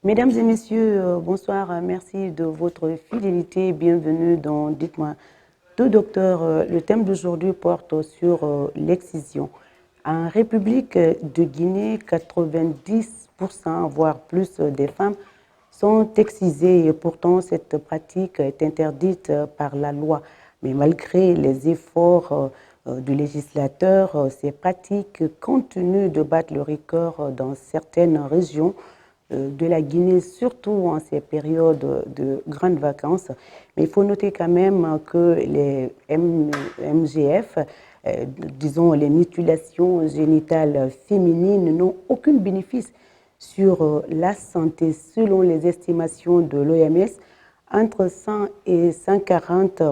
Mesdames et messieurs, bonsoir. Merci de votre fidélité. Bienvenue dans Dites-moi tout, docteur. Le thème d'aujourd'hui porte sur l'excision. En République de Guinée, 90%, voire plus, des femmes sont excisées et pourtant cette pratique est interdite par la loi. Mais malgré les efforts du législateur, ces pratiques continuent de battre le record dans certaines régions de la Guinée, surtout en ces périodes de grandes vacances. Mais il faut noter quand même que les MGF, disons les mutilations génitales féminines, n'ont aucun bénéfice sur la santé. Selon les estimations de l'OMS, entre 100 et 140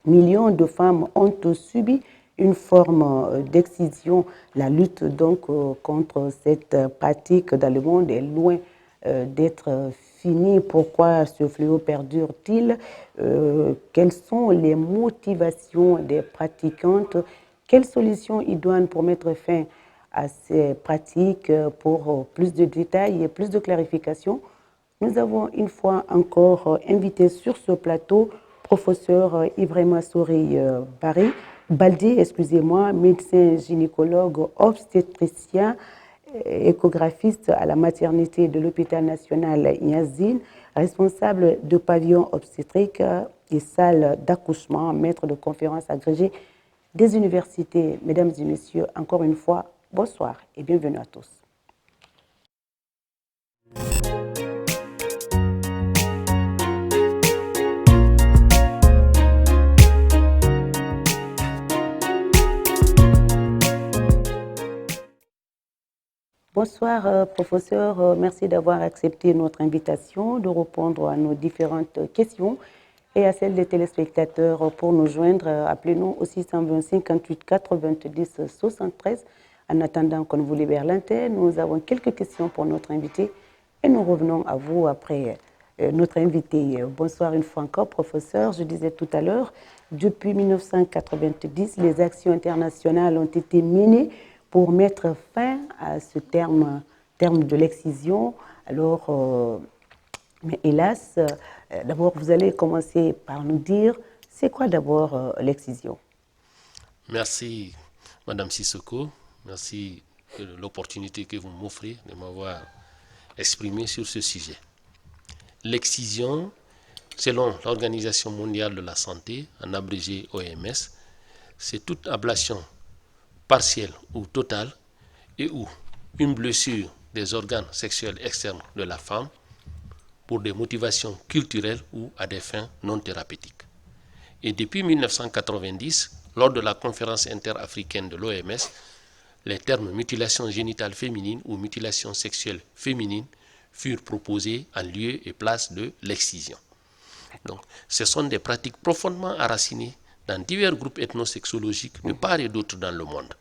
millions de femmes ont subi une forme d'excision. La lutte donc contre cette pratique dans le monde est loin d'être finie. Pourquoi ce fléau perdure-t-il? Quelles sont les motivations des pratiquantes? Quelles solutions idoines pour mettre fin à ces pratiques? Pour plus de détails et plus de clarifications, nous avons une fois encore invité sur ce plateau professeur Ibrahima Souri Baldé, excusez-moi, médecin gynécologue obstétricien, échographiste à la maternité de l'hôpital national Niazine, responsable de pavillon obstétrique et salle d'accouchement, maître de conférences agrégé des universités. Mesdames et messieurs, encore une fois, bonsoir et bienvenue à tous. Bonsoir, professeur. Merci d'avoir accepté notre invitation, de répondre à nos différentes questions et à celles des téléspectateurs. Pour nous joindre, appelez-nous au 620 58 90 73. En attendant qu'on vous libère l'antenne, nous avons quelques questions pour notre invité et nous revenons à vous après notre invité. Bonsoir une fois encore, professeur. Je disais tout à l'heure, depuis 1990, les actions internationales ont été menées pour mettre fin à ce terme de l'excision. Alors, mais hélas, d'abord, vous allez commencer par nous dire, c'est quoi d'abord l'excision? Merci, Madame Sissoko. Merci de l'opportunité que vous m'offrez de m'avoir exprimé sur ce sujet. L'excision, selon l'Organisation mondiale de la santé, en abrégé OMS, c'est toute ablation partielle ou totale et ou une blessure des organes sexuels externes de la femme pour des motivations culturelles ou à des fins non thérapeutiques. Et depuis 1990, lors de la conférence interafricaine de l'OMS, les termes mutilation génitale féminine ou mutilation sexuelle féminine furent proposés en lieu et place de l'excision. Donc, ce sont des pratiques profondément enracinées dans divers groupes ethnosexologiques de part et d'autre dans le monde.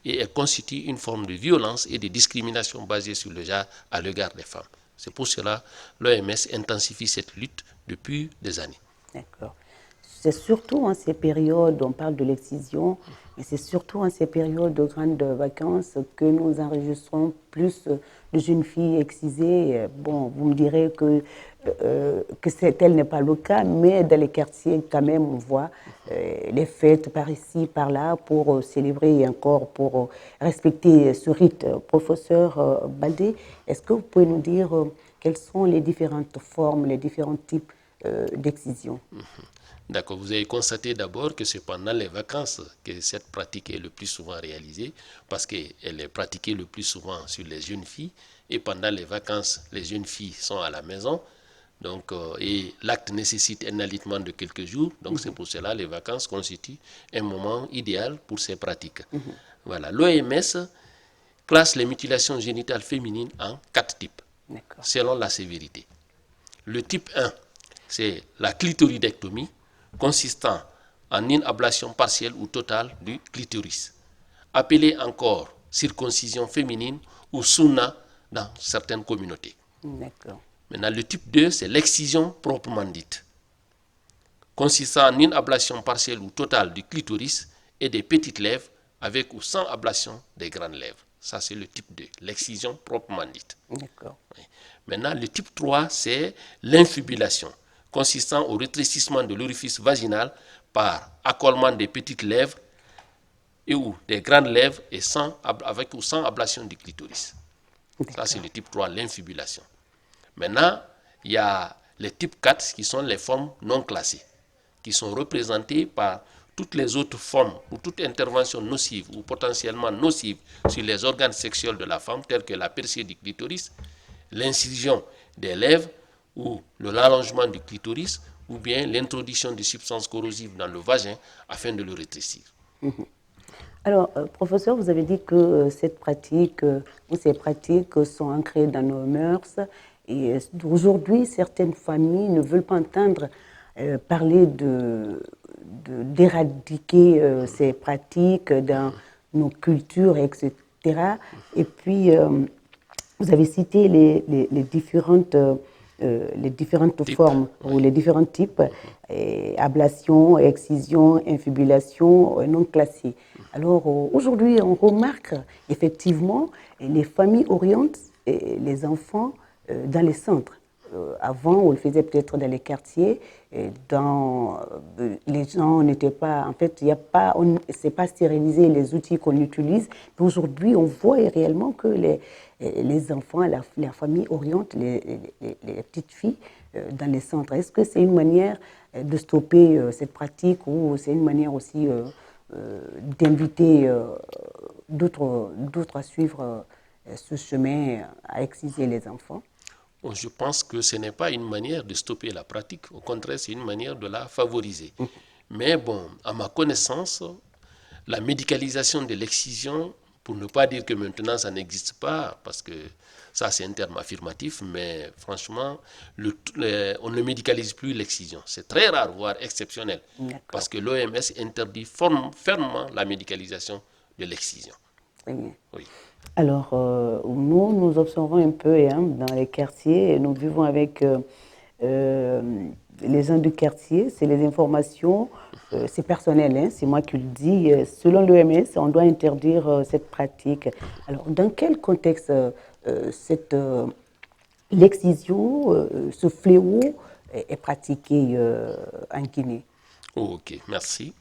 Et elles constituent une forme de violence et de discrimination basée sur le genre à l'égard des femmes. C'est pour cela que l'OMS intensifie cette lutte depuis des années. D'accord. C'est surtout en ces périodes, on parle de l'excision, mais c'est surtout en ces périodes de grandes vacances que nous enregistrons plus de jeunes filles excisées. Bon, vous me direz que tel n'est pas le cas, mais dans les quartiers, quand même, on voit les fêtes par ici, par là, pour célébrer et encore pour respecter ce rite. Professeur Baldé, est-ce que vous pouvez nous dire quelles sont les différentes formes, les différents types d'excision? D'accord, vous avez constaté d'abord que c'est pendant les vacances que cette pratique est le plus souvent réalisée, parce qu'elle est pratiquée le plus souvent sur les jeunes filles, et pendant les vacances, les jeunes filles sont à la maison, donc, et l'acte nécessite un alitement de quelques jours, donc c'est pour cela que les vacances constituent un moment idéal pour ces pratiques. Voilà, l'OMS classe les mutilations génitales féminines en 4 types, selon la sévérité. Le type 1, c'est la clitoridectomie, consistant en une ablation partielle ou totale du clitoris, appelée encore circoncision féminine ou sunna dans certaines communautés. D'accord. Maintenant, le type 2, c'est l'excision proprement dite, consistant en une ablation partielle ou totale du clitoris et des petites lèvres avec ou sans ablation des grandes lèvres. Ça, c'est le type 2. l'excision proprement dite. D'accord. Oui. Maintenant, le type 3, c'est l'infibulation, consistant au rétrécissement de l'orifice vaginal par accolement des petites lèvres et ou des grandes lèvres et avec ou sans ablation du clitoris. Ça, c'est le type 3, l'infibulation. Maintenant, il y a les types 4 qui sont les formes non classées, qui sont représentées par toutes les autres formes ou toute intervention nocive ou potentiellement nocive sur les organes sexuels de la femme, telles que la percée du clitoris, l'incision des lèvres ou l'allongement du clitoris, ou bien l'introduction de substances corrosives dans le vagin afin de le rétrécir. Alors, professeur, vous avez dit que cette pratique ou ces pratiques sont ancrées dans nos mœurs et aujourd'hui, certaines familles ne veulent pas entendre parler d'éradiquer ces pratiques dans nos cultures, etc. Et puis, vous avez cité les différentes formes ou les différents types, ablation, excision, infibulation non classées. Alors aujourd'hui, on remarque effectivement les familles orientent les enfants dans les centres. Avant, on le faisait peut-être dans les quartiers, les gens n'étaient pas, en fait, il n'y a pas, c'est pas stérilisé les outils qu'on utilise. Aujourd'hui, on voit réellement que les enfants, la famille oriente les petites filles dans les centres. Est-ce que c'est une manière de stopper cette pratique ou c'est une manière aussi d'inviter d'autres à suivre ce chemin à exciser les enfants? Je pense que ce n'est pas une manière de stopper la pratique, au contraire, c'est une manière de la favoriser. Mais bon, à ma connaissance, la médicalisation de l'excision, pour ne pas dire que maintenant ça n'existe pas, parce que ça c'est un terme affirmatif, mais franchement, on ne médicalise plus l'excision. C'est très rare, voire exceptionnel, parce que l'OMS interdit fermement la médicalisation de l'excision. Très bien. Oui. Alors, nous observons un peu dans les quartiers, et nous vivons avec les gens du quartier, c'est les informations, c'est personnel, c'est moi qui le dis. Selon l'OMS, on doit interdire cette pratique. Alors, dans quel contexte l'excision, ce fléau est pratiqué en Guinée? Ok, merci.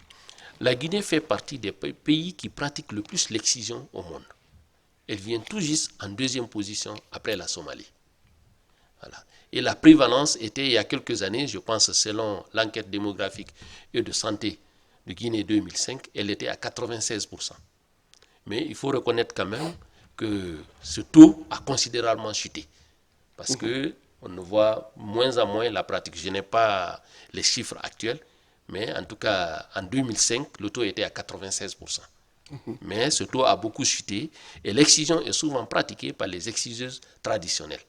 La Guinée fait partie des pays qui pratiquent le plus l'excision au monde. Elle vient tout juste en deuxième position après la Somalie. Voilà. Et la prévalence était il y a quelques années, je pense selon l'enquête démographique et de santé de Guinée 2005, elle était à 96%. Mais il faut reconnaître quand même que ce taux a considérablement chuté. Parce que on ne voit moins en moins la pratique. Je n'ai pas les chiffres actuels, mais en tout cas, en 2005, le taux était à 96%. Mais ce taux a beaucoup chuté et l'excision est souvent pratiquée par les exciseuses traditionnelles.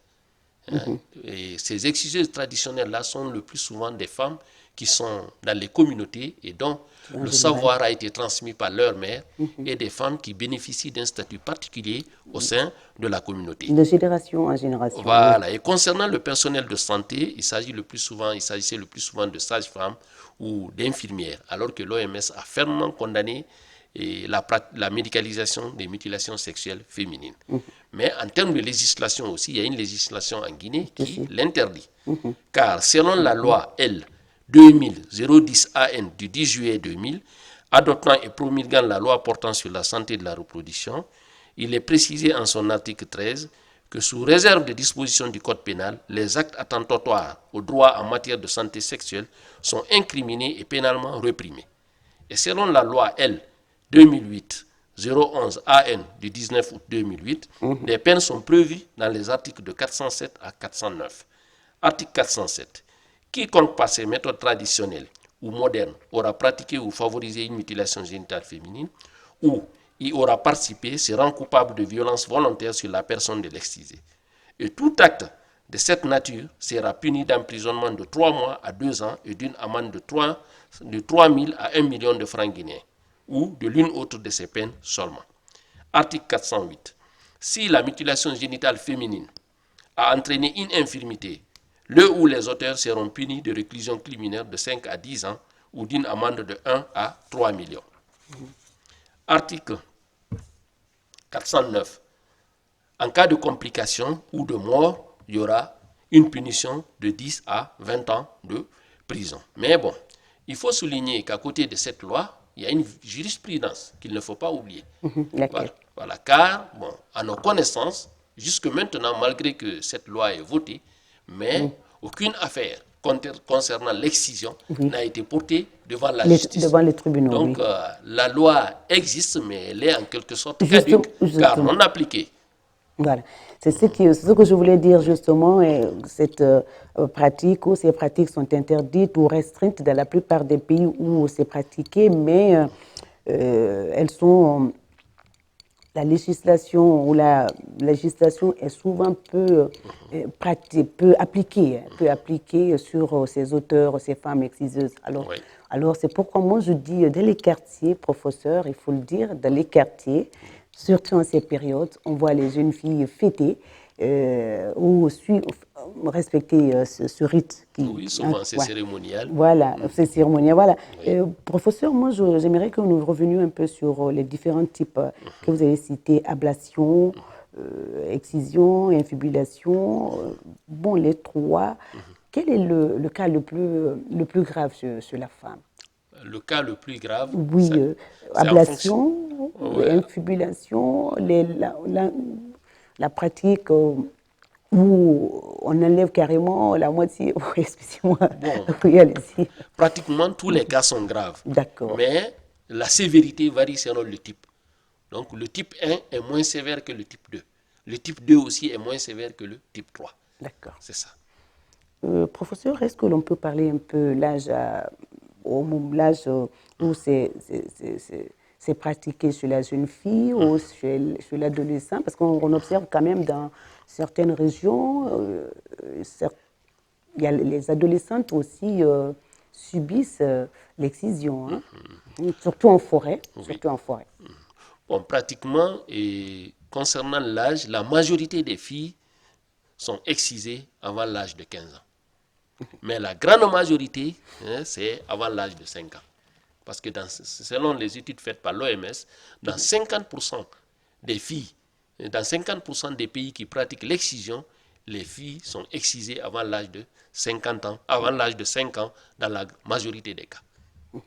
Et ces exciseuses traditionnelles-là sont le plus souvent des femmes qui sont dans les communautés et dont le savoir a été transmis par leur mère et des femmes qui bénéficient d'un statut particulier au sein de la communauté. De génération en génération. Voilà. Oui. Et concernant le personnel de santé, il s'agissait le plus souvent de sages-femmes ou d'infirmières, alors que l'OMS a fermement condamné la médicalisation des mutilations sexuelles féminines. Mais en termes de législation aussi, il y a une législation en Guinée qui l'interdit. Car selon la loi L 2000-010-AN du 10 juillet 2000, adoptant et promulguant la loi portant sur la santé de la reproduction, il est précisé en son article 13 que sous réserve des dispositions du Code pénal, les actes attentatoires aux droits en matière de santé sexuelle sont incriminés et pénalement reprimés. Et selon la loi L 2008-011 AN du 19 août 2008, les peines sont prévues dans les articles de 407 à 409. Article 407. Quiconque par ces méthodes traditionnelles ou modernes aura pratiqué ou favorisé une mutilation génitale féminine ou y aura participé sera coupable de violence volontaire sur la personne de l'excisé. Et tout acte de cette nature sera puni d'emprisonnement de 3 mois à 2 ans et d'une amende de 3 000 à 1 million de francs guinéens ou de l'une autre de ces peines seulement. Article 408. Si la mutilation génitale féminine a entraîné une infirmité, le ou les auteurs seront punis de réclusion criminelle de 5 à 10 ans ou d'une amende de 1 à 3 millions. Article 409. En cas de complications ou de mort, il y aura une punition de 10 à 20 ans de prison. Mais bon, il faut souligner qu'à côté de cette loi, il y a une jurisprudence qu'il ne faut pas oublier. Laquelle? Voilà, car, bon, à nos connaissances, jusque maintenant, malgré que cette loi est votée, mais aucune affaire concernant l'excision n'a été portée devant la justice. Devant les tribunaux, Donc, oui. la loi existe, mais elle est en quelque sorte Justement, caduque, car non appliquée. Voilà. C'est ce que je voulais dire justement. Cette pratique ou ces pratiques sont interdites ou restreintes dans la plupart des pays où c'est pratiqué, mais elles sont la législation ou la législation est souvent peu appliquée sur ces auteurs, ces femmes exciseuses. Oui. Alors c'est pourquoi moi je dis dans les quartiers, professeurs, il faut le dire, dans les quartiers, surtout en ces périodes, on voit les jeunes filles fêter ou respecter ce rite. Oui, souvent c'est cérémonial. Voilà, c'est cérémonial. Voilà. Professeur, moi j'aimerais que nous revenions un peu sur les différents types que vous avez cités, ablation, excision, infibulation. Bon, les trois. Quel est le cas le plus grave sur la femme? Le cas le plus grave, Oui, c'est ablation, Ouais. infibulation, la pratique où on enlève carrément la moitié. Oui, excusez-moi. Bon, Oui, allez-y. pratiquement tous les cas sont graves. D'accord. Mais la sévérité varie selon le type. Donc le type 1 est moins sévère que le type 2. Le type 2 aussi est moins sévère que le type 3. D'accord. C'est ça. Professeur, est-ce que l'on peut parler un peu l'âge où c'est pratiqué chez la jeune fille ou chez l'adolescent? Parce qu'on observe quand même dans certaines régions, les adolescentes aussi subissent l'excision, hein, surtout en forêt. Oui. Surtout en forêt. Bon, pratiquement, et concernant l'âge, la majorité des filles sont excisées avant l'âge de 15 ans. Mais la grande majorité, c'est avant l'âge de 5 ans. Parce que selon les études faites par l'OMS, dans 50% des filles, dans 50% des pays qui pratiquent l'excision, les filles sont excisées avant l'âge de 50 ans, avant l'âge de 5 ans, dans la majorité des cas.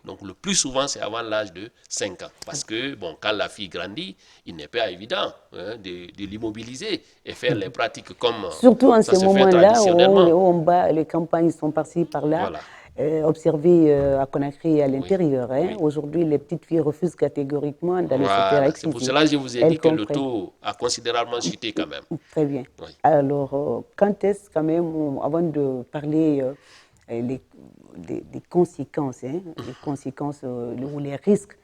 Donc le plus souvent, c'est avant l'âge de 5 ans. Parce que, bon, quand la fille grandit, il n'est pas évident de l'immobiliser et faire les pratiques comme Surtout en ça ces se fait moments-là où traditionnellement. on bat, les campagnes sont par-ci, par-là, Voilà. observées à Conakry et à Oui, l'intérieur. Hein. oui. Aujourd'hui, les petites filles refusent catégoriquement d'aller se faire Voilà. C'est pour exciser. cela que je vous ai Elles dit que le comprennent. taux a considérablement chuté quand même. Très bien. Oui. Alors, quand est-ce quand même, avant de parler des conséquences, hein, les conséquences ou les risques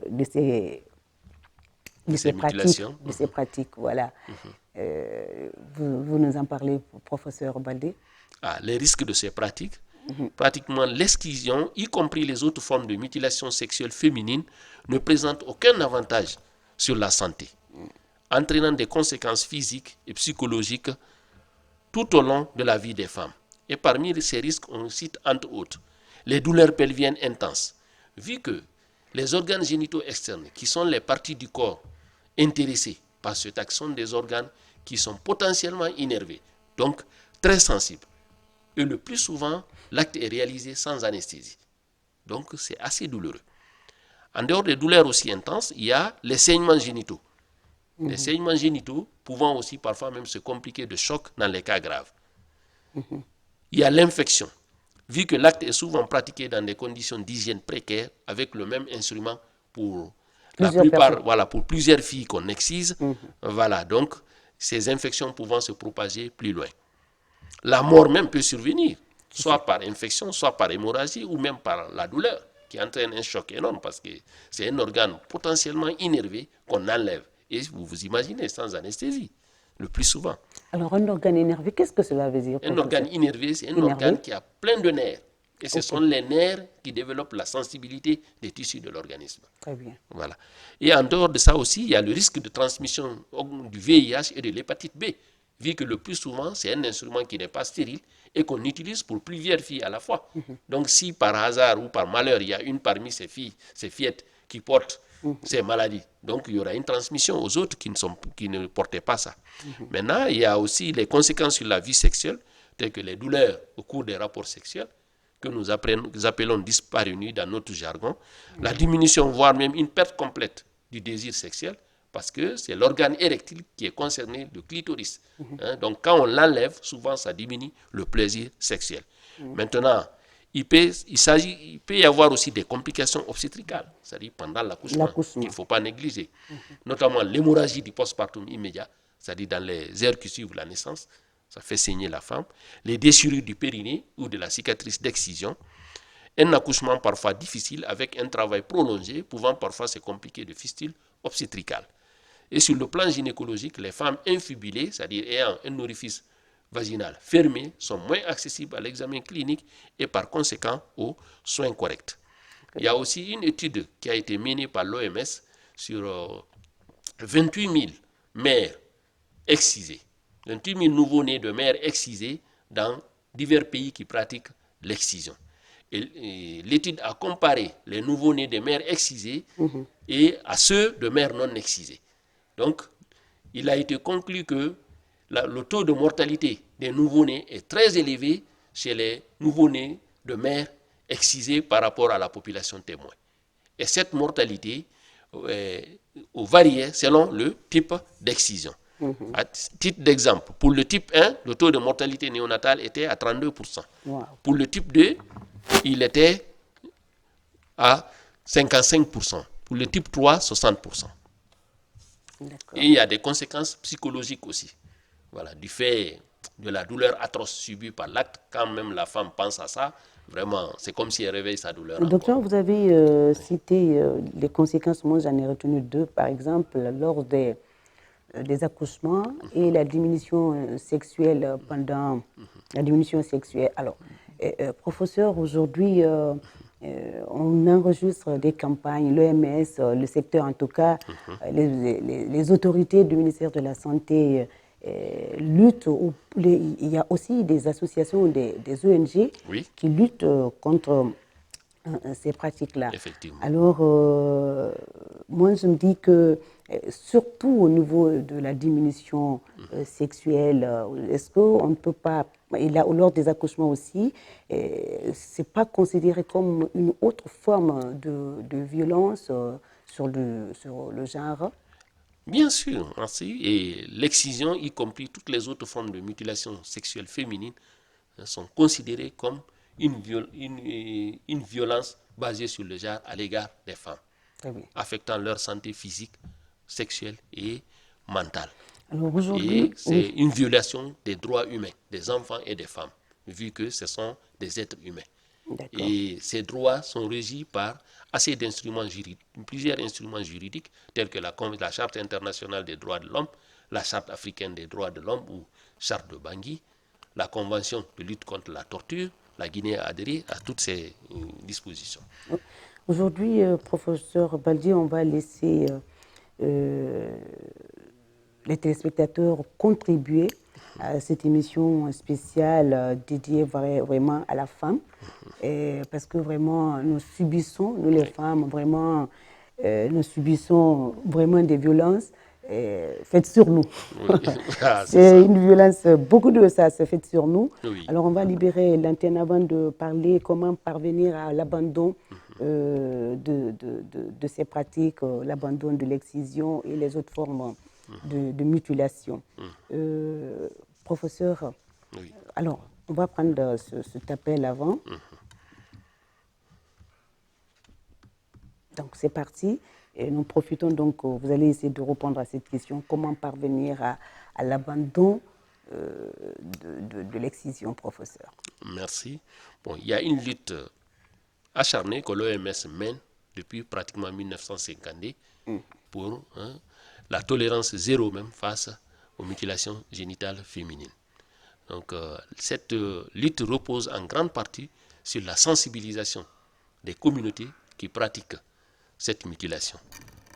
de ces mutilations. pratiques, voilà. Vous nous en parlez, professeur Baldé? Les risques de ces pratiques, pratiquement l'excision, y compris les autres formes de mutilation sexuelle féminine, ne présentent aucun avantage sur la santé, entraînant des conséquences physiques et psychologiques tout au long de la vie des femmes. Et parmi ces risques, on cite entre autres les douleurs pelviennes intenses, vu que les organes génitaux externes, qui sont les parties du corps intéressées par cet acte, sont des organes qui sont potentiellement innervés, donc très sensibles. Et le plus souvent, l'acte est réalisé sans anesthésie. Donc c'est assez douloureux. En dehors des douleurs aussi intenses, il y a les saignements génitaux. Les saignements génitaux pouvant aussi parfois même se compliquer de choc dans les cas graves. Il y a l'infection. Vu que l'acte est souvent pratiqué dans des conditions d'hygiène précaires, avec le même instrument pour pour plusieurs filles qu'on excise, voilà, donc ces infections pouvant se propager plus loin. La mort même peut survenir, soit par infection, soit par hémorragie, ou même par la douleur, qui entraîne un choc énorme, parce que c'est un organe potentiellement innervé qu'on enlève. Et vous vous imaginez, sans anesthésie, le plus souvent. Alors, un organe énervé, qu'est-ce que cela veut dire? Un organe innervé, c'est un organe qui a plein de nerfs. Et ce sont les nerfs qui développent la sensibilité des tissus de l'organisme. Très bien. Voilà. Et en dehors de ça aussi, il y a le risque de transmission du VIH et de l'hépatite B, vu que le plus souvent, c'est un instrument qui n'est pas stérile et qu'on utilise pour plusieurs filles à la fois. Donc si par hasard ou par malheur, il y a une parmi ces filles, ces fillettes, qui portent ces maladies. Donc, il y aura une transmission aux autres qui ne portaient pas ça. Maintenant, il y a aussi les conséquences sur la vie sexuelle, telles que les douleurs au cours des rapports sexuels, que nous appelons dyspareunie dans notre jargon, la diminution, voire même une perte complète du désir sexuel, parce que c'est l'organe érectile qui est concerné, le clitoris. Donc, quand on l'enlève, souvent, ça diminue le plaisir sexuel. Maintenant, il peut y avoir aussi des complications obstétricales, c'est-à-dire pendant l'accouchement, qu'il ne faut pas négliger. Notamment l'hémorragie du postpartum immédiat, c'est-à-dire dans les heures qui suivent la naissance, ça fait saigner la femme, les déchirures du périnée ou de la cicatrice d'excision, un accouchement parfois difficile avec un travail prolongé pouvant parfois se compliquer de fistules obstétricales. Et sur le plan gynécologique, les femmes infibulées, c'est-à-dire ayant un orifice vaginal fermé, sont moins accessibles à l'examen clinique et par conséquent aux soins corrects. Il y a aussi une étude qui a été menée par l'OMS sur 28 000 mères excisées, 28 000 nouveau-nés de mères excisées dans divers pays qui pratiquent l'excision. Et l'étude a comparé les nouveau-nés de mères excisées et à ceux de mères non excisées. Donc, il a été conclu que le taux de mortalité des nouveau-nés est très élevé chez les nouveau-nés de mères excisées par rapport à la population témoin. Et cette mortalité variait selon le type d'excision. À titre d'exemple, pour le type 1, le taux de mortalité néonatale était à 32%. Wow. Pour le type 2, il était à 55%. Pour le type 3, 60%. Et il y a des conséquences psychologiques aussi. Voilà, du fait de la douleur atroce subie par l'acte, quand même la femme pense à ça, vraiment, c'est comme si elle réveille sa douleur. Docteur, vous avez cité les conséquences, moi j'en ai retenu deux, par exemple, lors des accouchements et la diminution sexuelle pendant la diminution sexuelle. Alors, professeur, aujourd'hui, on enregistre des campagnes, l'OMS, le secteur en tout cas, les autorités du ministère de la Santé luttent. Il y a aussi des associations, des ONG qui luttent contre ces pratiques-là. Alors, moi, je me dis que, surtout au niveau de la diminution sexuelle, est-ce qu'on ne peut pas, et là, lors des accouchements aussi, c'est pas considéré comme une autre forme de violence sur le genre? Bien sûr, merci. Et l'excision, y compris toutes les autres formes de mutilation sexuelle féminine, sont considérées comme une violence basée sur le genre à l'égard des femmes, affectant leur santé physique, sexuelle et mentale. Alors aujourd'hui, et c'est une violation des droits humains, des enfants et des femmes, vu que ce sont des êtres humains. Et ces droits sont régis par assez d'instruments juridiques, plusieurs instruments juridiques, tels que la Charte internationale des droits de l'homme, la Charte africaine des droits de l'homme ou Charte de Bangui, la Convention de lutte contre la torture. La Guinée a adhéré à toutes ces dispositions. Aujourd'hui, professeur Baldé, on va laisser les téléspectateurs contribuer à cette émission spéciale dédiée vraiment à la femme. Parce que vraiment, nous subissons, nous les femmes, vraiment, nous subissons vraiment des violences faites sur nous. Oui. C'est une violence, beaucoup de ça se fait sur nous. Oui. Alors on va libérer l'antenne avant de parler comment parvenir à l'abandon de ces pratiques, l'abandon de l'excision et les autres formes de mutilation. Professeur, oui. Alors on va prendre cet appel avant. Donc c'est parti. Et nous profitons donc, vous allez essayer de répondre à cette question, comment parvenir à l'abandon de l'excision, professeur? Merci. Bon, il y a une lutte acharnée que l'OMS mène depuis pratiquement 1950 pour la tolérance zéro même face aux mutilations génitales féminines. Donc cette lutte repose en grande partie sur la sensibilisation des communautés qui pratiquent cette mutilation.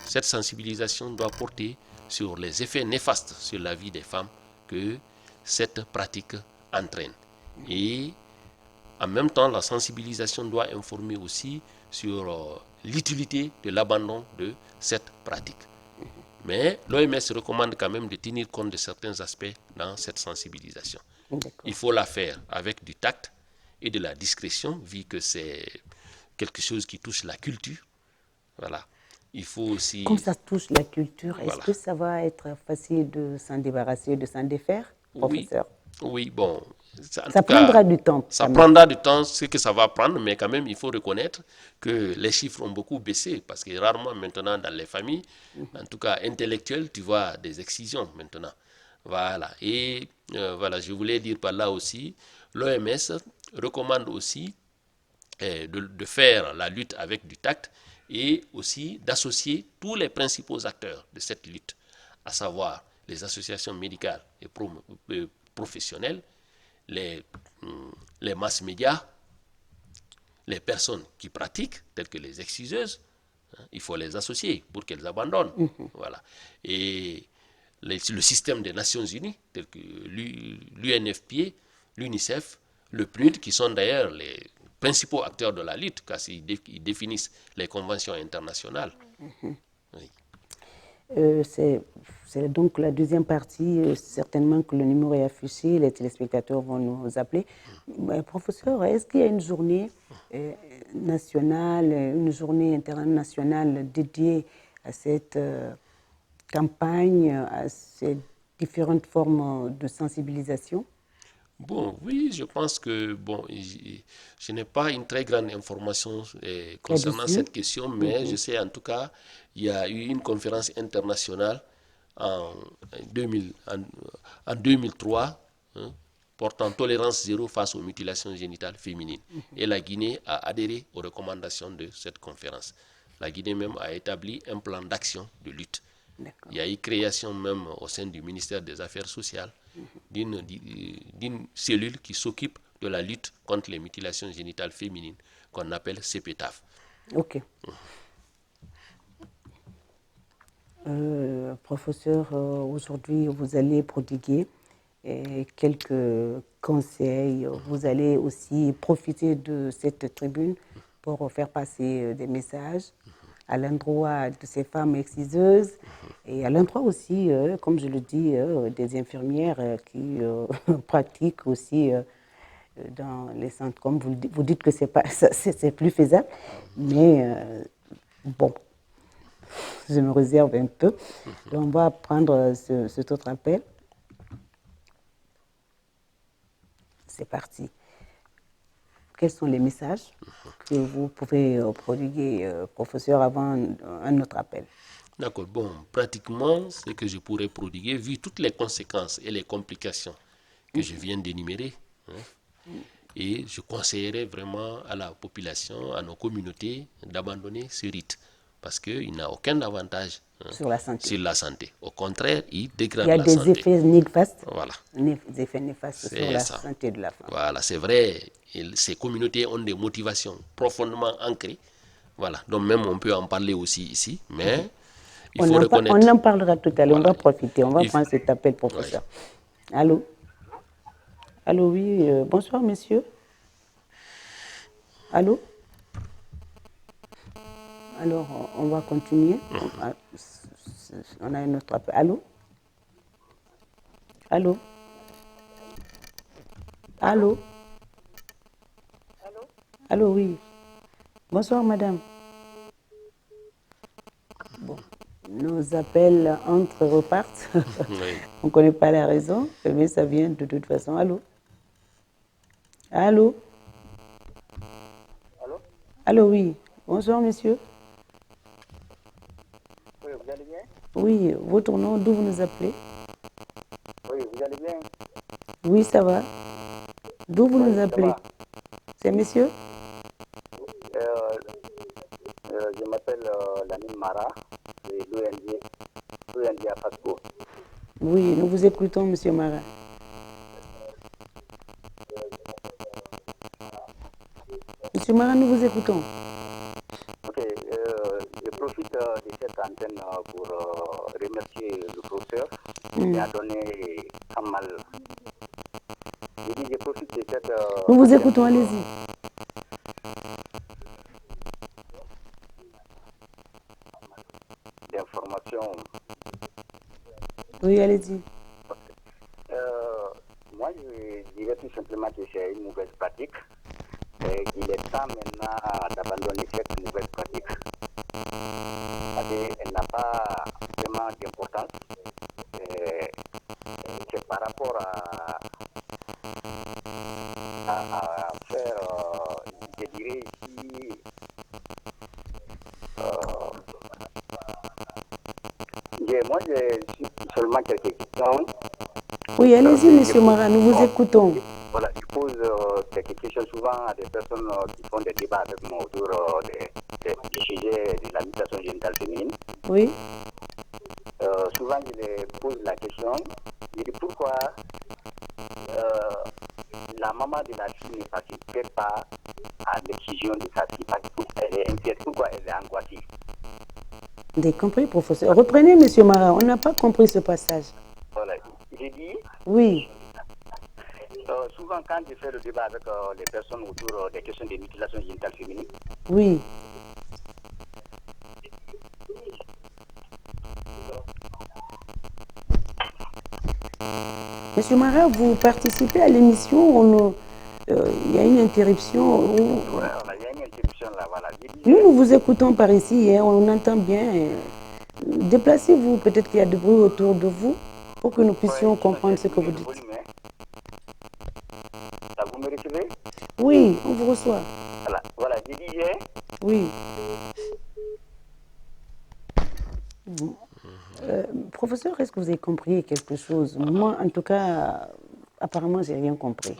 Cette sensibilisation doit porter sur les effets néfastes sur la vie des femmes que cette pratique entraîne. Et en même temps, la sensibilisation doit informer aussi sur l'utilité de l'abandon de cette pratique. Mais l'OMS recommande quand même de tenir compte de certains aspects dans cette sensibilisation. Il faut la faire avec du tact et de la discrétion, vu que c'est quelque chose qui touche la culture. Voilà. Il faut aussi... Comme ça touche la culture, voilà. Est-ce que ça va être facile de s'en débarrasser, de s'en défaire, professeur? Oui, bon. Ça prendra du temps. Ça prendra du temps, ce que ça va prendre, mais quand même, il faut reconnaître que les chiffres ont beaucoup baissé, parce que rarement maintenant dans les familles, en tout cas intellectuelles, tu vois des excisions maintenant. Voilà. Et voilà, je voulais dire par là aussi, l'OMS recommande aussi de faire la lutte avec du tact et aussi d'associer tous les principaux acteurs de cette lutte, à savoir les associations médicales et professionnelles, les masses médias, les personnes qui pratiquent, telles que les exciseuses, il faut les associer pour qu'elles abandonnent. Voilà. Et le système des Nations Unies, tel que l'UNFPA, l'UNICEF, le PNUD, qui sont d'ailleurs les principaux acteurs de la lutte, car ils définissent les conventions internationales. Oui. C'est donc la deuxième partie, certainement que le numéro est affiché, les téléspectateurs vont nous appeler. Professeur, est-ce qu'il y a une journée nationale, une journée internationale dédiée à cette campagne, à ces différentes formes de sensibilisation? Bon, oui, je pense que bon, je n'ai pas une très grande information concernant cette question, mais je sais en tout cas, il y a eu une conférence internationale en 2003 portant tolérance zéro face aux mutilations génitales féminines. Et la Guinée a adhéré aux recommandations de cette conférence. La Guinée même a établi un plan d'action de lutte. Il y a eu création même au sein du ministère des Affaires sociales d'une cellule qui s'occupe de la lutte contre les mutilations génitales féminines, qu'on appelle CPTAF. Ok. Professeur, aujourd'hui, vous allez prodiguer quelques conseils. Vous allez aussi profiter de cette tribune pour faire passer des messages à l'endroit de ces femmes exciseuses et à l'endroit aussi, comme je le dis, des infirmières qui pratiquent aussi dans les centres. Comme vous dites que c'est plus faisable, mais bon, je me réserve un peu. Donc, on va prendre cet autre appel. C'est parti. Quels sont les messages que vous pouvez prodiguer, professeur, avant un autre appel? D'accord. Bon, pratiquement, ce que je pourrais prodiguer, vu toutes les conséquences et les complications que je viens d'énumérer, et je conseillerais vraiment à la population, à nos communautés, d'abandonner ce rite, parce qu'il n'a aucun avantage sur la santé. Sur la santé. Au contraire, il dégrade la santé. Il y a des effets néfastes, voilà. Des effets néfastes sur la santé de la femme. Voilà, c'est vrai. Ces communautés ont des motivations profondément ancrées. Voilà, donc même on peut en parler aussi ici, mais il faut reconnaître. On en parlera tout à l'heure, on va profiter, on va prendre cet appel, professeur. Ouais. Allô? Allô, oui, bonsoir, monsieur. Allô? Alors, on va continuer. On a un autre appel. Allô? Allô? Allô? Allô, oui. Bonsoir, madame. Bon, nos appels entrent et repartent. Oui. On ne connaît pas la raison, mais ça vient de toute façon. Allô? Allô? Allô? Allô, oui. Bonsoir, monsieur. Oui, vous allez bien? Oui, votre nom, d'où vous nous appelez? Oui, vous allez bien? Oui, ça va. D'où vous nous appelez? C'est monsieur? Je m'appelle Lamine Mara, de l'ONG AFASCO. Oui, nous vous écoutons, monsieur Mara. Monsieur Mara, nous vous écoutons. Ok, je profite de cette antenne pour remercier le professeur qui a donné Kamal. Je profite de cette... Nous vous écoutons, allez-y. question. Oui, allez-y. Moi, je dirais tout simplement que c'est une mauvaise pratique et qu'il est temps maintenant d'abandonner cette mauvaise pratique. Parce qu'elle n'a pas vraiment d'importance. C'est par rapport à faire, je dirais ici, moi j'ai seulement quelques questions. Oui, allez-y, monsieur Mara, nous vous écoutons. Voilà, je pose quelques questions souvent à des personnes qui font des débats avec moi autour du sujet de la mutation génitale féminine. Oui. Souvent, je les pose la question, je dis pourquoi la maman de la fille ne participe pas à l'excision de sa fille. Elle est inquiète, pourquoi elle est angoissée. Vous avez compris, professeur. Reprenez, monsieur Mara, on n'a pas compris ce passage. Voilà, j'ai dit. Oui. Souvent, quand je fais le débat avec les personnes autour des questions de mutilation génitale féminine, oui. Monsieur Mara, vous participez à l'émission, il y a une interruption. Voilà, il y a une interruption là, voilà. Nous vous écoutons par ici, hein, on entend bien. Déplacez-vous, peut-être qu'il y a du bruit autour de vous, pour que nous puissions comprendre ce que vous dites. Ça, vous me recevez? Oui, on vous reçoit. Voilà, je disais. Oui. Professeur, est-ce que vous avez compris quelque chose? Moi, en tout cas, apparemment, je n'ai rien compris.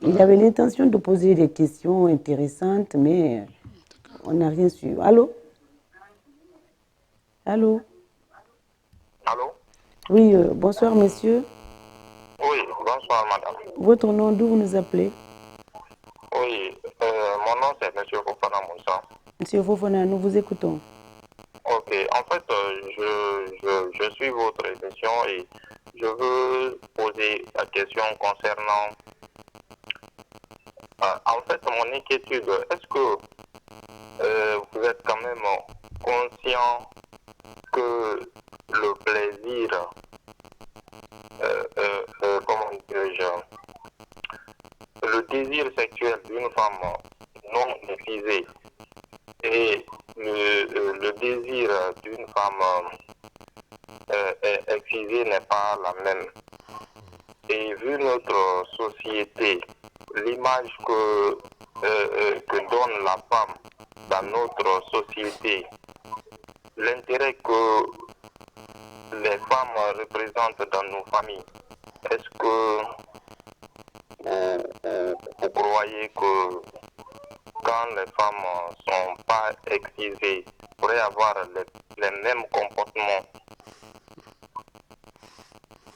Il avait l'intention de poser des questions intéressantes, mais on n'a rien su. Allô? Allô? Allô? Oui, bonsoir, monsieur. Oui, bonsoir, madame. Votre nom, d'où vous nous appelez? Oui, mon nom c'est M. Fofana Moussa. Monsieur Fofana, nous vous écoutons. Ok, en fait, je suis votre émission et je veux poser la question concernant... en fait, mon inquiétude, est-ce que vous êtes quand même conscient que le plaisir, comment dirais-je, le désir sexuel d'une femme non excisée et le désir d'une femme excisée n'est pas la même. Et vu notre société, l'image que donne la femme dans notre société, l'intérêt que les femmes représentent dans nos familles, est-ce que vous croyez que quand les femmes ne sont pas excisées, pourraient avoir les mêmes comportements?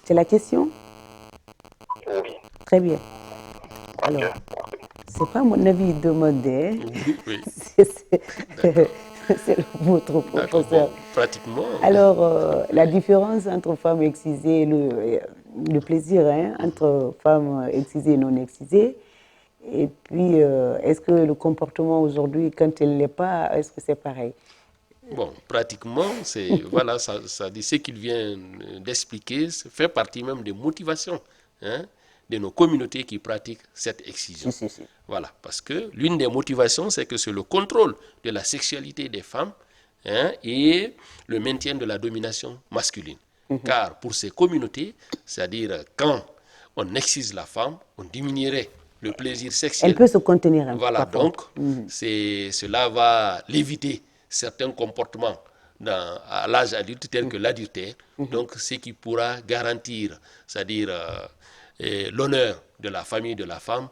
C'est la question? Oui. Très bien. Okay. Alors, c'est pas mon avis demandé. Oui. C'est votre professeur. Bon, pratiquement. Alors, la différence entre femmes excisées et le plaisir entre femmes excisées et non excisées. Et puis, est-ce que le comportement aujourd'hui, quand elle ne l'est pas, est-ce que c'est pareil? Bon, pratiquement, c'est voilà, ça dit ce qu'il vient d'expliquer, ça fait partie même des motivations de nos communautés qui pratiquent cette excision. Si. Voilà, parce que l'une des motivations, c'est que c'est le contrôle de la sexualité des femmes et le maintien de la domination masculine. Car pour ces communautés, c'est-à-dire quand on excise la femme, on diminuerait le plaisir sexuel. Elle peut se contenir un peu. Voilà, donc cela va l'éviter certains comportements à l'âge adulte tel que l'adultère, donc ce qui pourra garantir, c'est-à-dire l'honneur de la famille de la femme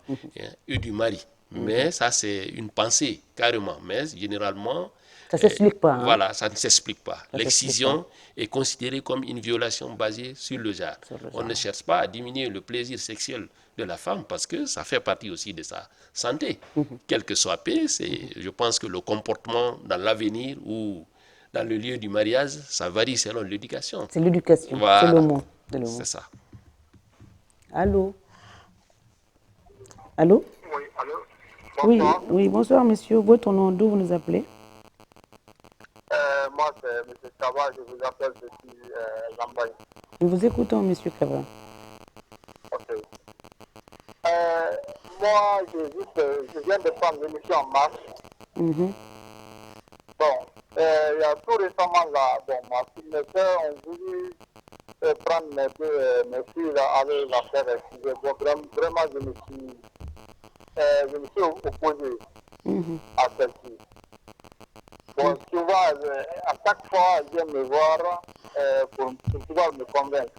et du mari. Mais ça, c'est une pensée, carrément. Mais généralement, ça ne s'explique pas. Voilà, ça ne s'explique pas. L'excision est considérée comme une violation basée sur le genre. On ne cherche pas à diminuer le plaisir sexuel de la femme parce que ça fait partie aussi de sa santé. Quel que soit paix, je pense que le comportement dans l'avenir ou dans le lieu du mariage, ça varie selon l'éducation. C'est l'éducation, voilà. C'est le mot. C'est ça. Allô? Allô? Oui, allô? Bonsoir. Oui, bonsoir monsieur. Votre nom, d'où vous nous appelez? moi, c'est M. Kava, je vous appelle depuis Lambaye. Nous vous écoutons, Monsieur Kava. Ok. Moi, je viens de prendre l'émission en mars. Mhm. Bon, il y a tout récemment là, bon, ma fille, mes soeurs ont voulu prendre mes filles là, aller la faire excuser. Bon, vraiment, je me suis opposé Mhm. à celle-ci. Bon, souvent, à chaque fois, elle vient me voir pour pouvoir me convaincre.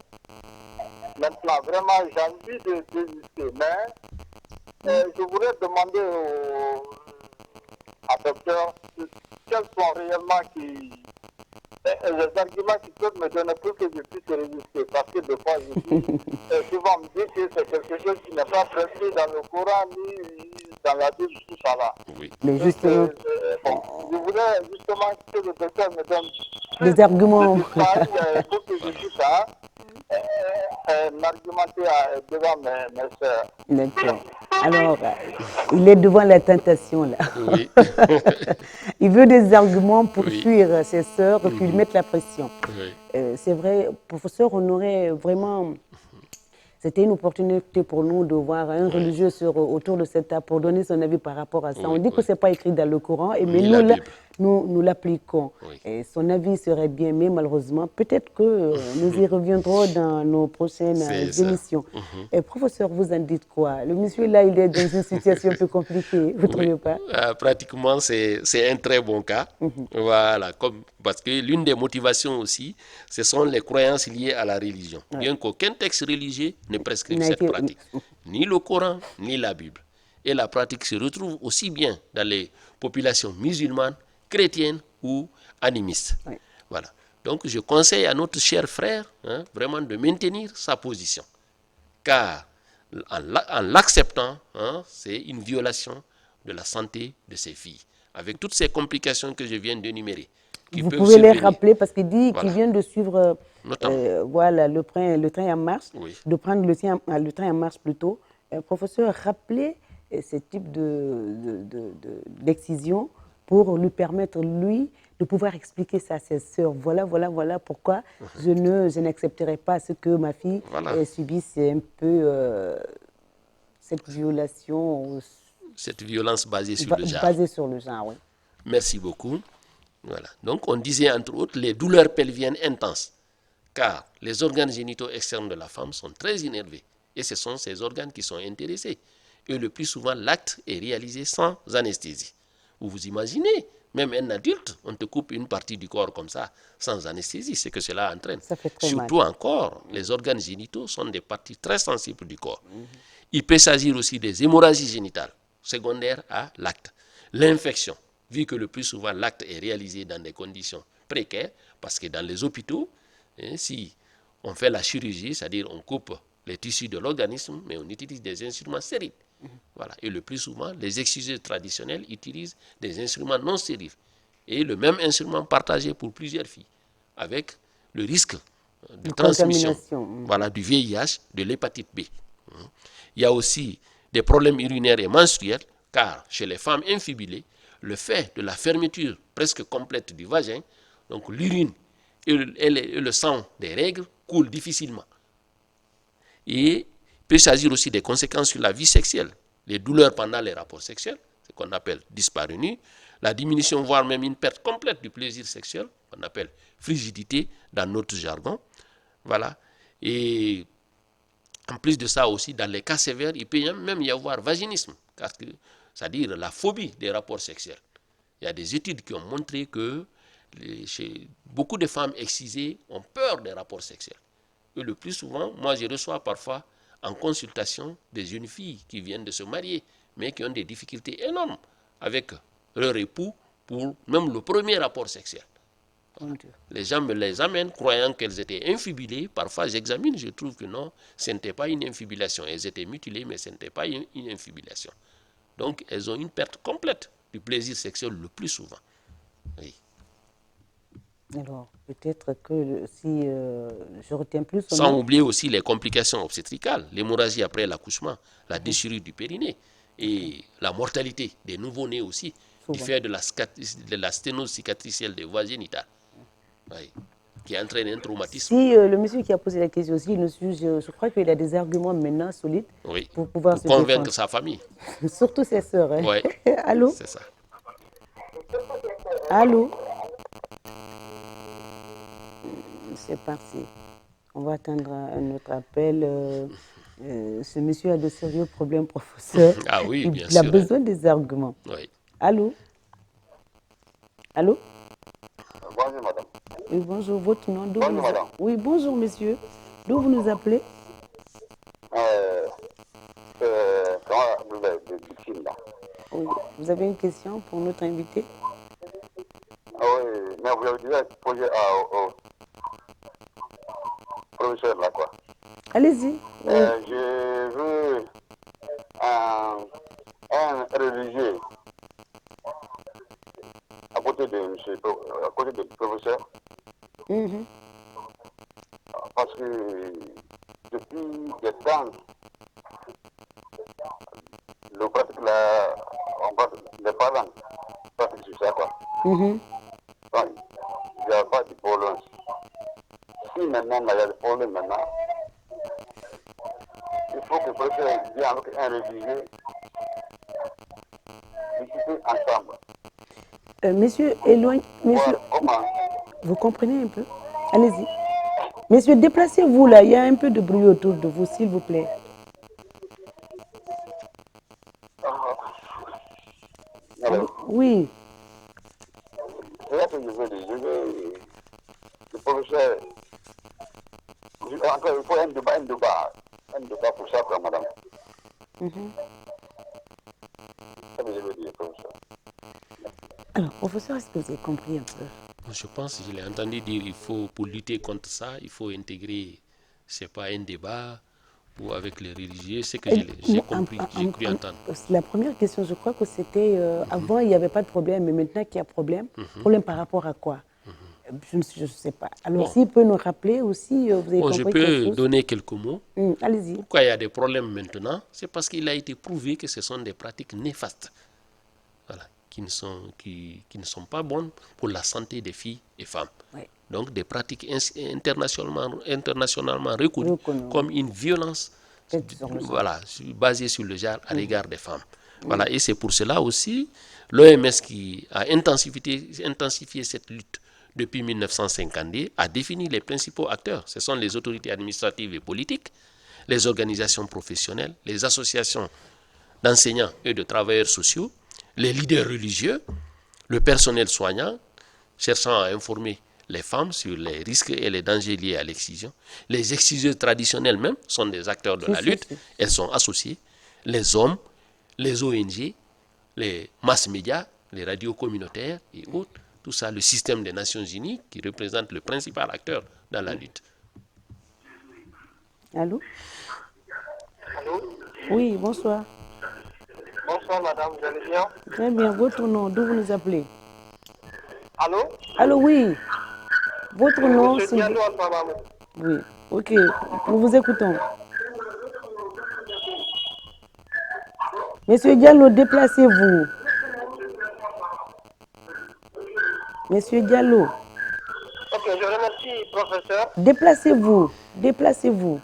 Maintenant, vraiment, j'ai envie de désister, mais je voudrais demander à docteur quels sont réellement les arguments qui peuvent me donner pour que je puisse résister. Parce que des fois, je dis, souvent on me dit que c'est quelque chose qui n'est pas prescrit dans le Coran ni dans la Bible, tout ça là. Oui. Mais Donc, justement, bon, je voudrais justement que le docteur me donne des arguments. de détails pour que je puisse m'argumenter devant mes soeurs. D'accord. Alors, il est devant la tentation là. Oui. Il veut des arguments pour Oui. fuir ses sœurs qui lui mettent la pression. Oui. C'est vrai, professeur, on aurait vraiment... C'était une opportunité pour nous de voir un religieux autour de cette table pour donner son avis par rapport à ça. Oui, On dit que ce n'est pas écrit dans le Coran, mais Ni nous, la là, Bible. nous l'appliquons. Oui. Et son avis serait bien, mais malheureusement, peut-être que nous y reviendrons dans nos prochaines C'est ça. émissions. Et professeur, vous en dites quoi? Le monsieur là, il est dans une situation un peu compliquée, vous ne trouvez pas? Pratiquement, c'est un très bon cas. Voilà, parce que l'une des motivations aussi, ce sont les croyances liées à la religion. Bien qu'aucun texte religieux ne prescrive N'a cette été- pratique, ni le Coran, ni la Bible. Et la pratique se retrouve aussi bien dans les populations musulmanes, chrétiennes ou animistes. Oui. Voilà. Donc, je conseille à notre cher frère vraiment de maintenir sa position. Car en l'acceptant, c'est une violation de la santé de ses filles, avec toutes ces complications que je viens d'énumérer. Vous pouvez les rappeler parce qu'il dit Voilà. qu'il vient de suivre Notamment. voilà, le train en marche, Oui. de prendre le train en marche plutôt. Professeur, rappelez ce type d'excision pour lui permettre, lui, de pouvoir expliquer ça à ses sœurs. Voilà pourquoi je n'accepterai pas ce que ma fille subisse un peu cette violation. Cette violence basée sur le genre. Basée sur le genre, oui. Merci beaucoup. Voilà. Donc, on disait entre autres les douleurs pelviennes intenses, car les organes génitaux externes de la femme sont très innervés et ce sont ces organes qui sont intéressés. Et le plus souvent, l'acte est réalisé sans anesthésie. Vous imaginez, même un adulte, on te coupe une partie du corps comme ça, sans anesthésie, c'est que cela entraîne. Ça fait très Surtout mal. encore, les organes génitaux sont des parties très sensibles du corps. Il peut s'agir aussi des hémorragies génitales, secondaires à l'acte. L'infection, vu que le plus souvent l'acte est réalisé dans des conditions précaires, parce que dans les hôpitaux, si on fait la chirurgie, c'est-à-dire on coupe les tissus de l'organisme, mais on utilise des instruments stériles. Voilà. Et le plus souvent, les exciseurs traditionnels utilisent des instruments non stériles. Et le même instrument partagé pour plusieurs filles, avec le risque de transmission contamination. du VIH, de l'hépatite B. Il y a aussi des problèmes urinaires et menstruels, car chez les femmes infibulées, le fait de la fermeture presque complète du vagin, donc l'urine et le sang des règles coulent difficilement. Et il peut s'agir aussi des conséquences sur la vie sexuelle, les douleurs pendant les rapports sexuels, ce qu'on appelle dyspareunie, la diminution, voire même une perte complète du plaisir sexuel, qu'on appelle frigidité dans notre jargon. Voilà. Et en plus de ça aussi, dans les cas sévères, il peut même y avoir vaginisme, c'est-à-dire la phobie des rapports sexuels. Il y a des études qui ont montré que chez beaucoup de femmes excisées ont peur des rapports sexuels. Et le plus souvent, moi je reçois parfois en consultation des jeunes filles qui viennent de se marier, mais qui ont des difficultés énormes avec leur époux pour même le premier rapport sexuel. Les gens me les amènent croyant qu'elles étaient infibulées. Parfois j'examine, je trouve que non, ce n'était pas une infibulation. Elles étaient mutilées, mais ce n'était pas une infibulation. Donc elles ont une perte complète du plaisir sexuel le plus souvent. Oui. Alors, peut-être que si je retiens plus... Sans oublier aussi les complications obstétricales, l'hémorragie après l'accouchement, la déchirure du périnée et la mortalité des nouveau-nés aussi, du fait de la sténose cicatricielle des voies génitales. Oui. Qui entraîne un traumatisme. Si le monsieur qui a posé la question aussi, je crois qu'il a des arguments maintenant solides Oui. pour pouvoir Pour se convaincre défendre. sa famille. Surtout ses sœurs. Hein. Oui. Allô? C'est ça. Allô? C'est parti. On va attendre un autre appel. Ce monsieur a de sérieux problèmes, professeur. Ah oui, bien Il a sûr. besoin des arguments. Oui. Allô? Allô? Bonjour, madame. Oui, bonjour. Votre nom? D'où Bonjour, vous nous madame. Oui, bonjour, monsieur. D'où vous nous appelez? Comment de victime, là. Oui. Vous avez une question pour notre invité? Ah oui, mais vous avez déjà posé au professeur, là, quoi. Allez-y. Oui. Je veux un religieux à côté de monsieur, à côté du professeur, Mhm. parce que depuis des temps, le pratique là, on pratique, les parents pratiquent sur ça, quoi. Mhm. Donc, il n'y a pas de problème. Si maintenant, il y a des problèmes maintenant, il faut que le professeur vienne avec un religieux, discuter ensemble. Monsieur, éloigne. Monsieur, Voir comment. vous comprenez un peu? Allez-y. Monsieur, déplacez-vous là. Il y a un peu de bruit autour de vous, s'il vous plaît. Alors, Oui. c'est là que je veux dire. Je veux le professeur. Encore, il faut un débat pour ça, quoi, madame. Mhm. C'est ce que je veux dire, professeur. Alors, professeur, est-ce que vous avez compris un peu? Je pense, je l'ai entendu dire, il faut, pour lutter contre ça, il faut intégrer, c'est pas un débat ou avec les religieux, c'est que j'ai compris, j'ai cru entendre. La première question, je crois que c'était avant, il n'y avait pas de problème, mais maintenant qu'il y a problème, problème par rapport à quoi? Je ne sais pas. Alors, Bon. s'il peut nous rappeler aussi, vous avez Bon, je compris quelque peux chose? donner quelques mots. Allez-y. Pourquoi il y a des problèmes maintenant? C'est parce qu'il a été prouvé que ce sont des pratiques néfastes, voilà, qui ne sont pas bonnes pour la santé des filles et femmes. Oui. Donc des pratiques internationalement reconnues Reconnues. comme une violence, Faite sur le genre. voilà, basée sur le genre à l'égard des femmes. Voilà, et c'est pour cela aussi l'OMS qui a intensifié cette lutte depuis 1952 a défini les principaux acteurs. Ce sont les autorités administratives et politiques, les organisations professionnelles, les associations d'enseignants et de travailleurs sociaux, les leaders religieux, le personnel soignant, cherchant à informer les femmes sur les risques et les dangers liés à l'excision. Les exciseurs traditionnels même sont des acteurs de la lutte. Elles sont associées. Les hommes, les ONG, les mass médias, les radios communautaires et autres. Tout ça, le système des Nations Unies qui représente le principal acteur dans la lutte. Allô? Allô? Oui, bonsoir. Bonsoir, madame, vous allez bien? Très bien. Votre nom, d'où vous nous appelez? Allô? Allô, oui. Votre nom, Monsieur Diallo Alphamamou. Oui. Ok. Nous vous écoutons. Monsieur Diallo, déplacez-vous. Monsieur Diallo. Ok, je remercie, professeur. Déplacez-vous. Déplacez-vous.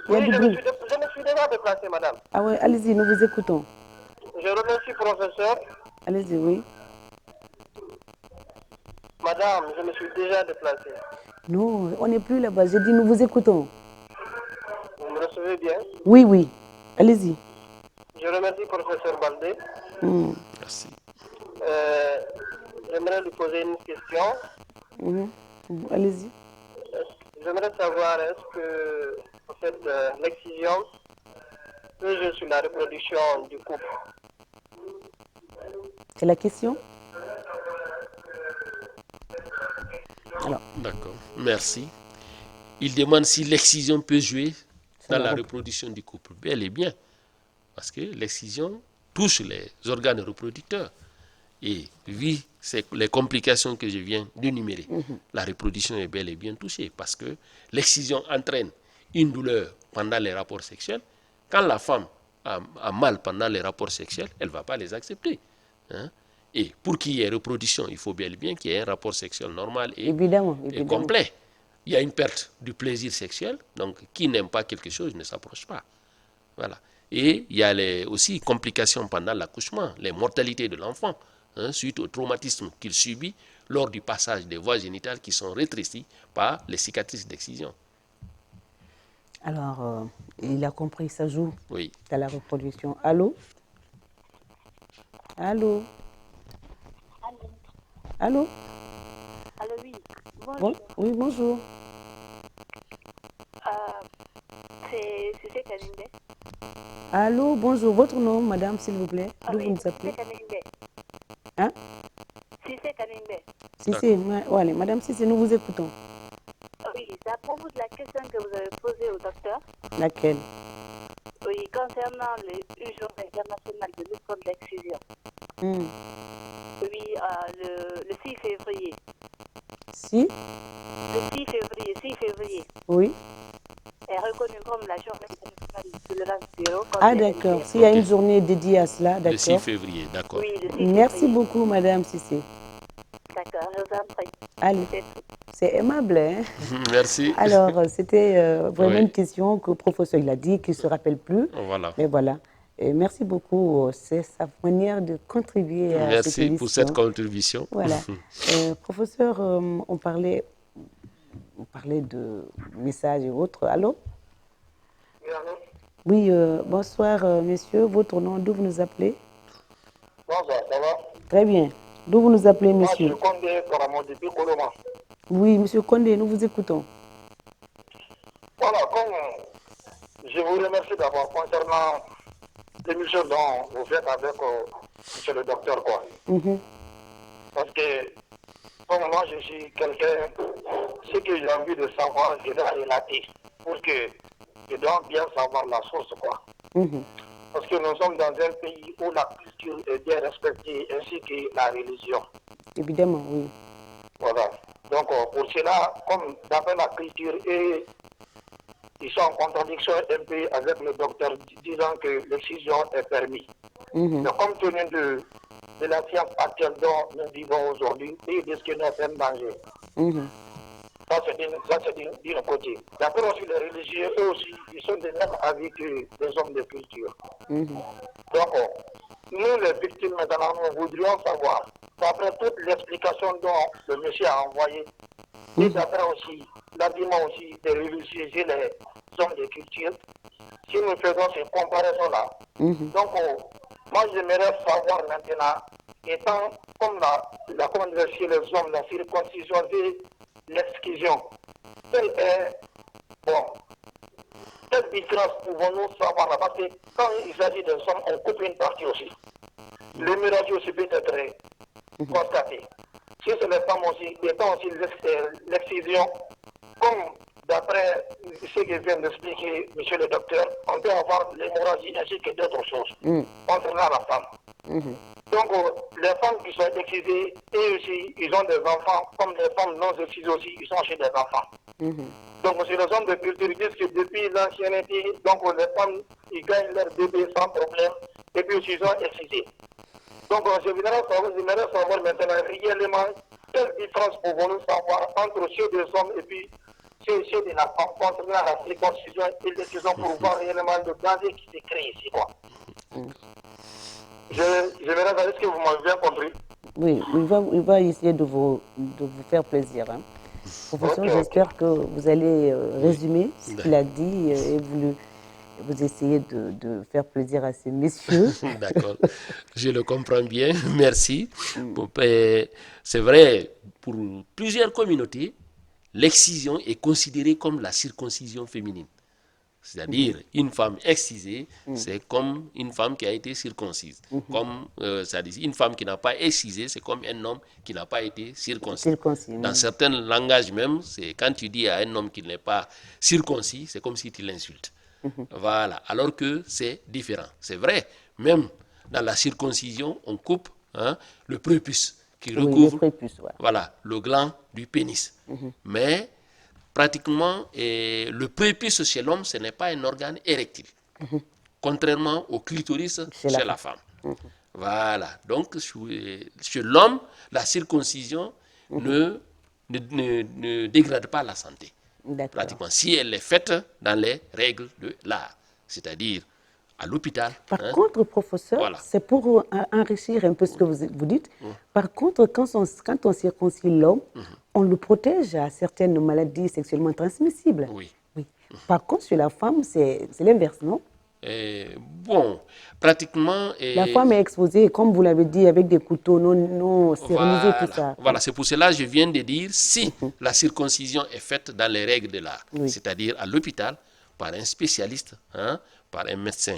Oui, je me suis déjà déplacé, madame. Ah ouais, allez-y, nous vous écoutons. Je remercie, professeur. Allez-y, oui. Madame, je me suis déjà déplacé. Non, on n'est plus là-bas. J'ai dit, nous vous écoutons. Vous me recevez bien? Oui, oui. Allez-y. Je remercie, professeur Baldé. Merci. J'aimerais lui poser une question. Allez-y. J'aimerais savoir, est-ce que, en fait, l'excision peut jouer sur la reproduction du couple? C'est la question? Alors. D'accord, merci. Il demande si l'excision peut jouer dans la reproduction du couple. Bel et bien, parce que l'excision touche les organes reproducteurs. Et vu les complications que je viens d'énumérer, la reproduction est bel et bien touchée parce que l'excision entraîne une douleur pendant les rapports sexuels. Quand la femme a mal pendant les rapports sexuels, elle ne va pas les accepter. Hein? Et pour qu'il y ait reproduction, il faut bel et bien qu'il y ait un rapport sexuel normal Évidemment, et évidemment. complet. Il y a une perte du plaisir sexuel, donc qui n'aime pas quelque chose ne s'approche pas. Voilà. Et il y a aussi complications pendant l'accouchement, les mortalités de l'enfant, suite au traumatisme qu'il subit lors du passage des voies génitales qui sont rétrécies par les cicatrices d'excision. Alors, il a compris, ça joue Oui. à la reproduction. Allô? Allô? Allô? Allô, oui. Bonjour. Oui, bonjour. C'est Kaninde. Allô, bonjour. Votre nom, madame, s'il vous plaît? D'où vous nous appelez? C'est Kaninde. Hein? C'est Kaninde. Sissé, voilà. Madame Sissé, nous vous écoutons. Oui, c'est à propos de la question que vous avez posée au docteur. Laquelle? Oui, concernant une journée internationale de lutte contre l'excision. Oui, le 6 février. Si? Le 6 février Oui. est reconnu comme la journée internationale de tolérance zéro contre Ah, les d'accord. LCR. S'il y a une journée dédiée à cela, Le 6 d'accord. février, d'accord. Oui, le 6 Merci février. beaucoup, madame Sissé. D'accord, je vous en prie. Allez, C'est tout. c'est aimable, hein? Merci. Alors, c'était vraiment Oui. une question que le professeur il a dit qu'il ne se rappelle plus. Voilà. Mais voilà. Et merci beaucoup. C'est sa manière de contribuer à cette Merci émission. pour cette contribution. Voilà. Professeur, on parlait de messages et autres. Allô? Oui, allô? Oui, bonsoir, messieurs. Votre nom, d'où vous nous appelez? Bonsoir, ça va? Très bien. D'où vous nous appelez, Moi, monsieur? je Condé Karamo depuis Koloma. Oui, monsieur Condé, nous vous écoutons. Voilà, comme je vous remercie d'abord concernant l'émission dont vous faites avec monsieur le docteur, quoi. Parce que, comme moi, je suis quelqu'un, ce que j'ai envie de savoir, je vais relater pour que je dois bien savoir la source, quoi. Parce que nous sommes dans un pays où la culture est bien respectée, ainsi que la religion. Évidemment, oui. Voilà. Donc, pour cela, comme d'après la culture, et ils sont en contradiction un peu avec le docteur disant que l'excision est permise. Mais compte tenu de la science actuelle dont nous vivons aujourd'hui, ils disent que nous sommes en danger. Ça, c'est d'un côté. D'après aussi les religieux, eux aussi, ils sont des mêmes avis que les hommes de culture. Donc, nous, les victimes, maintenant, nous voudrions savoir, d'après toute l'explication dont le monsieur a envoyé, et d'après aussi l'argument aussi des religieux et les hommes de culture, si nous faisons ces comparaisons-là, donc, moi, j'aimerais savoir maintenant, étant comme la comment dire, chez les hommes, la circoncision et l'exclusion, quelle différence pouvons-nous savoir là? Parce que quand il s'agit des hommes, on coupe une partie aussi. L'hémorragie aussi peut être constatée. Si c'est les femmes aussi, étant aussi l'excision, comme d'après ce que vient d'expliquer monsieur le docteur, on peut avoir l'hémorragie ainsi que d'autres choses concernant la femme. Donc, les femmes qui sont excisées, et aussi, ils ont des enfants, comme les femmes non excisées aussi, ils sont chez des enfants. Donc, c'est les hommes de culture qui disent que depuis l'ancienneté, donc les femmes, ils gagnent leur bébé sans problème, et puis aussi, ils sont excisés. Donc, j'aimerais savoir maintenant réellement quelle différence pouvons-nous savoir entre ceux des hommes et puis ceux de la femme concernant la circoncision et l'excision pour voir réellement le danger qui se crée ici, quoi. Je verrai, est-ce que vous m'avez bien compris? Oui, il va essayer de vous faire plaisir. Hein. Professeur, j'espère que vous allez résumer ce qu'il a dit et vous essayez de faire plaisir à ces messieurs. D'accord, je le comprends bien, merci. C'est vrai, pour plusieurs communautés, l'excision est considérée comme la circoncision féminine. C'est-à-dire, une femme excisée, c'est comme une femme qui a été circoncise. Comme, c'est-à-dire, une femme qui n'a pas excisé, c'est comme un homme qui n'a pas été circoncis. Dans certains langages même, c'est quand tu dis à un homme qu'il n'est pas circoncis, c'est comme si tu l'insultes. Voilà, alors que c'est différent. C'est vrai, même dans la circoncision, on coupe le prépuce qui recouvre voilà, le gland du pénis. Mais pratiquement, le prépuce chez l'homme, ce n'est pas un organe érectile, contrairement au clitoris chez la femme. Voilà. Donc, chez l'homme, la circoncision ne dégrade pas la santé. D'accord. Pratiquement, si elle est faite dans les règles de l'art, c'est-à-dire à l'hôpital. Par contre, professeur, Voilà. c'est pour enrichir un peu ce que vous dites. Par contre, quand on circoncie l'homme, on le protège à certaines maladies sexuellement transmissibles. Oui. Oui. Par contre, chez la femme, c'est l'inverse, non? Bon, pratiquement... La femme est exposée, comme vous l'avez dit, avec des couteaux non stérilisés, tout ça. Voilà, c'est pour cela que je viens de dire si la circoncision est faite dans les règles de l'art, Oui. c'est-à-dire à l'hôpital, par un spécialiste, par un médecin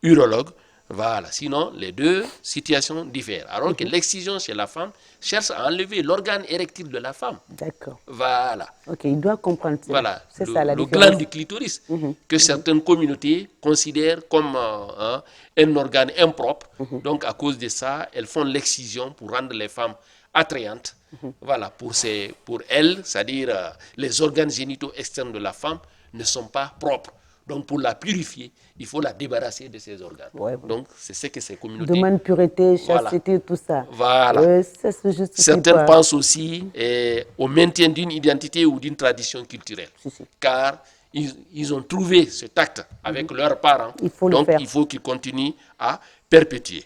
urologue, voilà. Sinon, les deux situations diffèrent. Alors que l'excision chez la femme cherche à enlever l'organe érectile de la femme. D'accord. Voilà. Ok, il doit comprendre ça. Voilà, C'est ça la le différence. gland du clitoris, que certaines communautés considèrent comme un organe impropre. Donc, à cause de ça, elles font l'excision pour rendre les femmes attrayantes. Voilà, pour elles, c'est-à-dire les organes génitaux externes de la femme ne sont pas propres. Donc, pour la purifier, il faut la débarrasser de ces organes. Ouais. Donc, c'est ce que ces communautés... Demande pureté, Voilà. chasteté, tout ça. Voilà. Ça se justifie Certaines pas. pensent aussi au maintien d'une identité ou d'une tradition culturelle. Si. Car ils ont trouvé ce tact avec leurs parents. Il faut le donc, faire. il faut qu'ils continuent à perpétuer.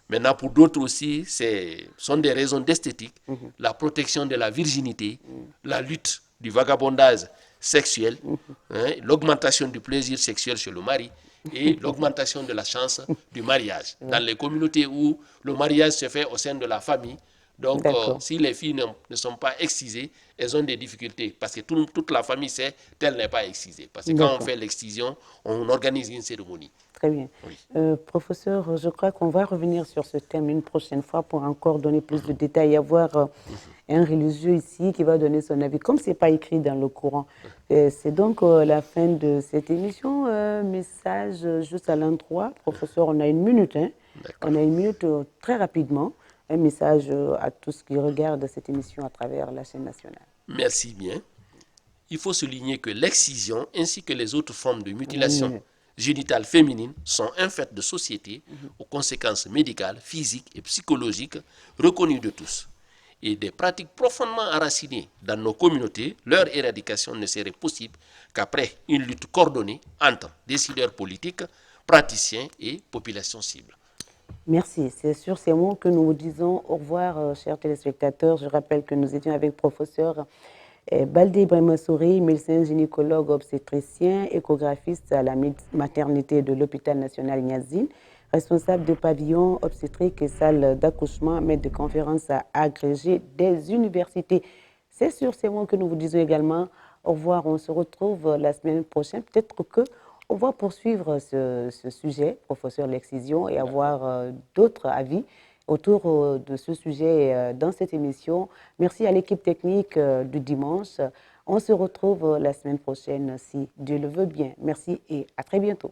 Maintenant, pour d'autres aussi, ce sont des raisons d'esthétique, la protection de la virginité, la lutte du vagabondage sexuel, l'augmentation du plaisir sexuel chez le mari et l'augmentation de la chance du mariage. Dans les communautés où le mariage se fait au sein de la famille, donc si les filles ne sont pas excisées, elles ont des difficultés parce que toute la famille sait qu'elle n'est pas excisée. Parce que quand on fait l'excision, on organise une cérémonie. Très bien. Oui. Professeur, je crois qu'on va revenir sur ce thème une prochaine fois pour encore donner plus de détails et avoir un religieux ici qui va donner son avis. Comme ce n'est pas écrit dans le Coran, c'est donc la fin de cette émission. Message juste à l'endroit. Professeur, on a une minute. On a une minute très rapidement. Un message à tous qui regardent cette émission à travers la chaîne nationale. Merci bien. Il faut souligner que l'excision ainsi que les autres formes de mutilation génitale féminine sont un fait de société aux conséquences médicales, physiques et psychologiques reconnues de tous. Et des pratiques profondément enracinées dans nos communautés, leur éradication ne serait possible qu'après une lutte coordonnée entre décideurs politiques, praticiens et populations cibles. Merci. C'est sur ces mots que nous vous disons au revoir, chers téléspectateurs. Je rappelle que nous étions avec professeur Baldé Ibrahima Souri, médecin gynécologue obstétricien, échographiste à la maternité de l'hôpital national Niassine, responsable de pavillon obstétrique et salle d'accouchement, maître de conférences agrégé des universités. C'est sur ces mots que nous vous disons également au revoir. On se retrouve la semaine prochaine. Peut-être qu'on va poursuivre ce sujet, professeur l'excision, et avoir d'autres avis autour de ce sujet dans cette émission. Merci à l'équipe technique du dimanche. On se retrouve la semaine prochaine si Dieu le veut bien. Merci et à très bientôt.